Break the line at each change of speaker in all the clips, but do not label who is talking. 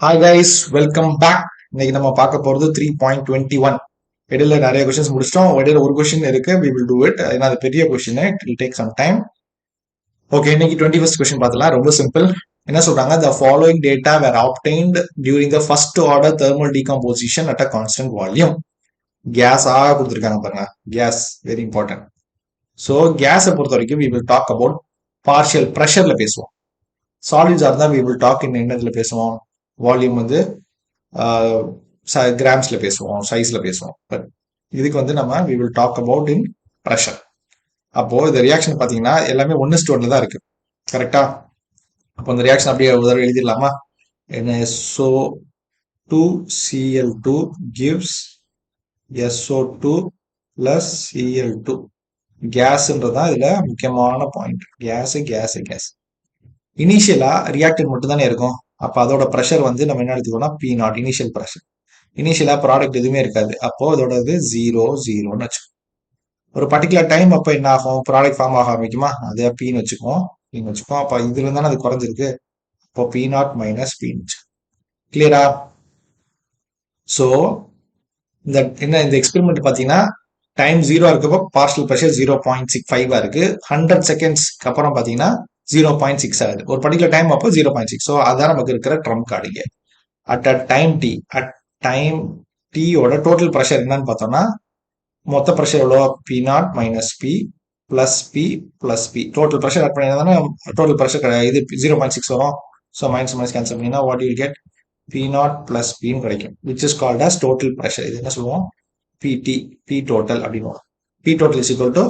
Hi guys, welcome back. இன்னைக்கு நம்ம பார்க்க போறது 3.21. இடையில நிறைய கொஸ்டின்ஸ் முடிச்சிட்டோம். இடையில ஒரு கொஸ்டின் இருக்கு. we will do it. ஏன்னா அது பெரிய question, it will take some time. Okay, இன்னைக்கு 21st கொஸ்டின் பார்த்தலாம். ரொம்ப சிம்பிள். என்ன சொல்றாங்க? the following data were obtained during the first order thermal decomposition at a constant volume. Gas கொடுத்துருக்காங்க பாருங்க. Case very important. ஸோ கேஸை பொறுத்த வரைக்கும் we will talk about partial ப்ரெஷர்ல பேசுவோம். சாலிட்ஸா இருந்தா we will talk in என்னதுல பேசுவோம்? வால்யூம் வந்து கிராம்ஸ்ல பேசுவோம், சைஸ்ல பேசுவோம். பட் இதுக்கு வந்து நம்ம we will talk about in pressure. அப்போ இந்த ரியாக்ஷன் பாத்தீங்கன்னா எல்லாமே 1:1 தான் இருக்கு. கரெக்டா? அப்போ இந்த ரியாக்ஷன் அப்படியே ஒரு தடவை எழுதிடலாமா? NSO2Cl2 gives SO2 plus Cl2. கேஸ்ன்றதான் இதுல முக்கியமான பாயிண்ட். கேஸ் இனிஷியலா ரியாக்டன்ட் மட்டும் தானே இருக்கும். அப்ப அதோட ப்ரெஷர் வந்து நம்ம என்ன எடுத்துக்கோம்னா P0 இனிஷியல் ப்ரெஷர். இனிஷியலா ப்ராடக்ட் எதுவுமே இருக்காது. அப்போ அதோட இது 0 வச்சுக்கோம். ஒரு பர்டிகுலர் டைம் அப்ப என்ன ஆகும்? ப்ராடக்ட் ஃபார்ம் ஆக ஆரம்பிக்குமா? அதை பின்னு வச்சுக்குவோம். அப்ப இதுல இருந்தானே அது குறைஞ்சிருக்கு. அப்போ P0 மைனஸ் பின்னு. கிளியரா? சோ இந்த எக்ஸ்பெரிமெண்ட் பாத்தீங்கன்னா டைம் 0 இருக்கப்போ பார்ஷியல் ப்ரெஷர் 0.65 இருக்கு. 100 செகண்ட்ஸ்க்கு அப்புறம் பாத்தீங்கன்னா 0.6 ஆகுது. ஒரு பர்டிகுலர் டைம் அப்போ 0.6. ஸோ அதான் நமக்கு இருக்கிற ட்ரம்ப் கார்டு. அட் டைம் டீயோட டோட்டல் ப்ரெஷர் என்னன்னு பார்த்தோம்னா மொத்த ப்ரெஷர் எவ்வளோ? P0 minus p plus p plus p. Total pressure add பண்ணி டோட்டல் ப்ரெஷர் இது 0.6 வரும். ஸோ மைனஸ் கேன்சல் பண்ணினா what you get P0 plus பின்னு கிடைக்கும், which is called as total pressure. இது என்ன சொல்லுவோம்? பிடி, பி டோட்டல் அப்படின்னு. P total is equal to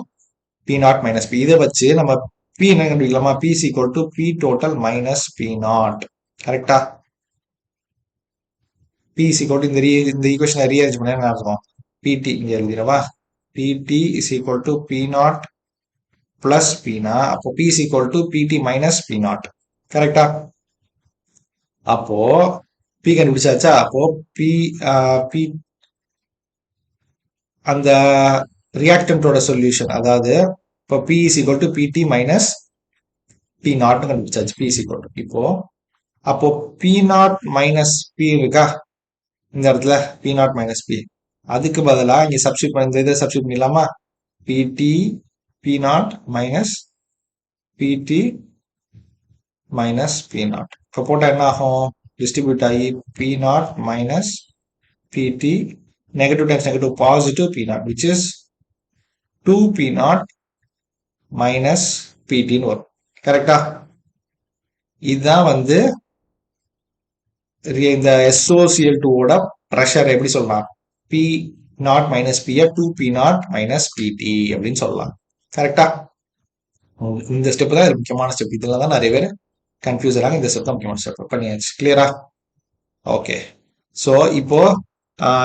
P0 minus p. இதை வச்சு நம்ம பி என்ன கண்டுபிடிக்கலாமா? B is equal to P total minus P0. கரெக்டா? பி இஸ் ஈக்குவல் டு இந்த ஈக்குவேஷனை ரீஅரேஞ்ச் பண்ணா என்ன இருக்கும்? பிடி இங்க எழுதிடவா? P t is equal to P0 plus பினா, அப்போ p is equal to p t minus P0. கரெக்டா? அப்போ பி கண்டுபிடிச்சாச்சா? அப்போ பி பி அந்த ரியாக்டன்டோட சொல்யூஷன், அதாவது இப்போ B is equal to p t minus P0 கண்டுபிடிச்சாச்சு. பி இஸ் ஈக்குவல் டு இப்போ அப்போ P0 மைனஸ் பி இருக்கா இந்த இடத்துல? P0 minus B. அதுக்கு பதிலா இங்க சப்ஸ்டியூட் பண்ணி இதை சப்ஸ்டியூட் பண்ணிடலாமா? பிடி P0 மைனஸ் பிடி மைனஸ் P0. இப்போ போட்டா என்ன ஆகும்? டிஸ்ட்ரிபியூட் ஆகி P0 minus p t, negative times negative, positive P0, விச் இஸ் 2P0 மைனஸ் பிடின்னு வரும். கரெக்டா? இதுதான் வந்து இந்த SOCl2ஓட ப்ரெஷர் எப்படி சொல்லலாம்? P0 minus P 2P0 minus பிடி அப்படின்னு சொல்லலாம். கரெக்டா? இந்த ஸ்டெப் தான் முக்கியமான ஸ்டெப். இதுல தான் நிறைய பேர் கன்ஃபியூஸ் ஆகிறாங்க. இந்த ஸ்டெப் தான் முக்கியமான ஸ்டெப். பண்ணியாச்சு. கிளியரா? ஓகே. ஸோ இப்போ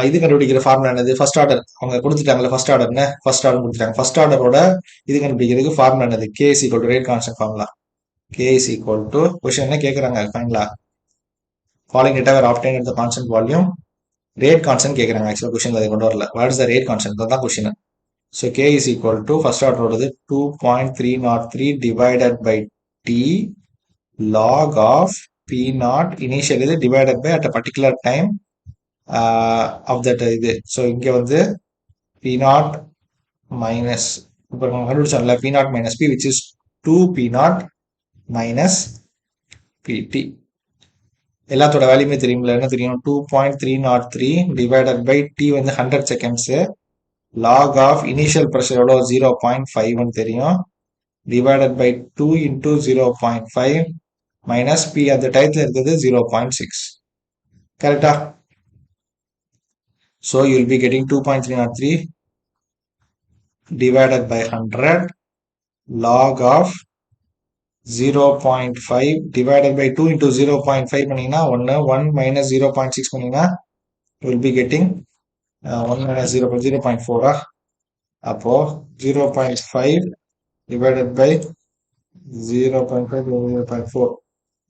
இது கண்டுபிடிக்கிற ஃபார்முலா என்னது? ஃபர்ஸ்ட் ஆர்டர் அவங்க கொடுத்துட்டாங்கல்ல. ஃபர்ஸ்ட் ஆர்டர்னு ஃபர்ஸ்ட் ஆர்டர் கொடுத்துட்டாங்க. ஃபர்ஸ்ட் ஆர்டரோட இது கண்டுபிடிக்கிறதுக்கு ஃபார்முலா என்னது? K is equal to rate constant formula. K is equal to question என்ன கேட்குறாங்க? ஃபைனலா following data were obtained at the constant volume. Rate constant கேட்குறாங்க. ஆக்சுவலாக கொஸ்டின் அதை கொண்டு வரல. What is the rate constant? தான் question. So K is equal to first ஆர்டரோடது 2.303 divided by T log of P0 initial இது divided by at a particular time of that இது. So இங்க வந்து P0 மைனஸ் இப்போ கண்டுபிடிச்சோம்ல P0 minus P, which is 2P0 minus PT. எல்லாத்தோட வேல்யூமே தெரியும்ல. என்ன தெரியும்? 2.303 டிவைடட் பை T வந்து 100 seconds. Log of initial pressure எவ்வளோ? 0.51 தெரியும். Divided by 2 into 0.5 minus P அந்த டைத்துல இருக்கிறது 0.6. கரெக்டா? So you will be getting 2.303 divided by 100 log of 0.5 divided by 2 into 0.5 பண்ணீங்கன்னா 1 minus 0.6 பண்ணீங்கன்னா you will be getting 1 minus 0.4. அப்போ 0.5 divided by 0.5 0.4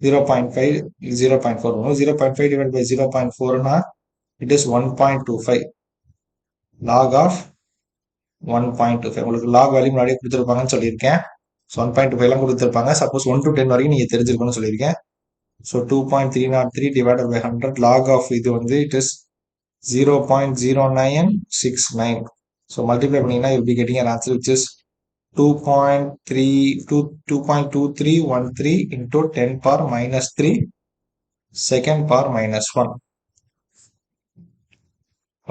0.5 0.4 0.5 divided by 0.4 னா it is 1.25 log of 1.25. உங்களுக்கு lock value முன்னாடியே கொடுத்துருப்பாங்கன்னு சொல்லியிருக்கேன். ஸோ 1.25 எல்லாம் கொடுத்துருப்பாங்க. சப்போஸ் 1 to 10 வரைக்கும் நீங்க தெரிஞ்சிருக்கணும்னு சொல்லியிருக்கேன். So 2.303 divided by 100 log of இது வந்து it is 0.0969. So multiply பண்ணீங்கன்னா you'll be getting an answer which is 2.2313 into 10 power minus 3 second power minus 1.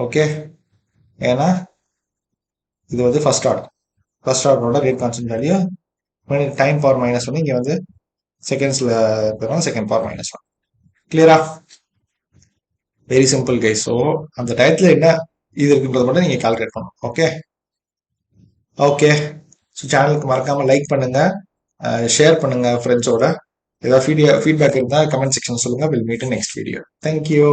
Okay, ஏன்னா இது வந்து ஃபர்ஸ்ட் ஆர்டரோட rate constant value, time power minus 1 இங்க வந்து செகண்ட்ஸ்ல இருக்கிறோம், செகண்ட் பவர் minus 1. கிளியரா? Very simple guys. ஸோ அந்த டயத்துல என்ன இது இருக்குன்றது மட்டும் நீங்க கால்குலேட் பண்ணணும். Okay okay. ஸோ சேனலுக்கு மறக்காம லைக் பண்ணுங்க, ஷேர் பண்ணுங்க ஃப்ரெண்ட்ஸோட. ஏதாவது ஃபீட்பேக் இருந்தால் கமெண்ட் செக்ஷன் சொல்லுங்க. Will meet in next video. Thank you.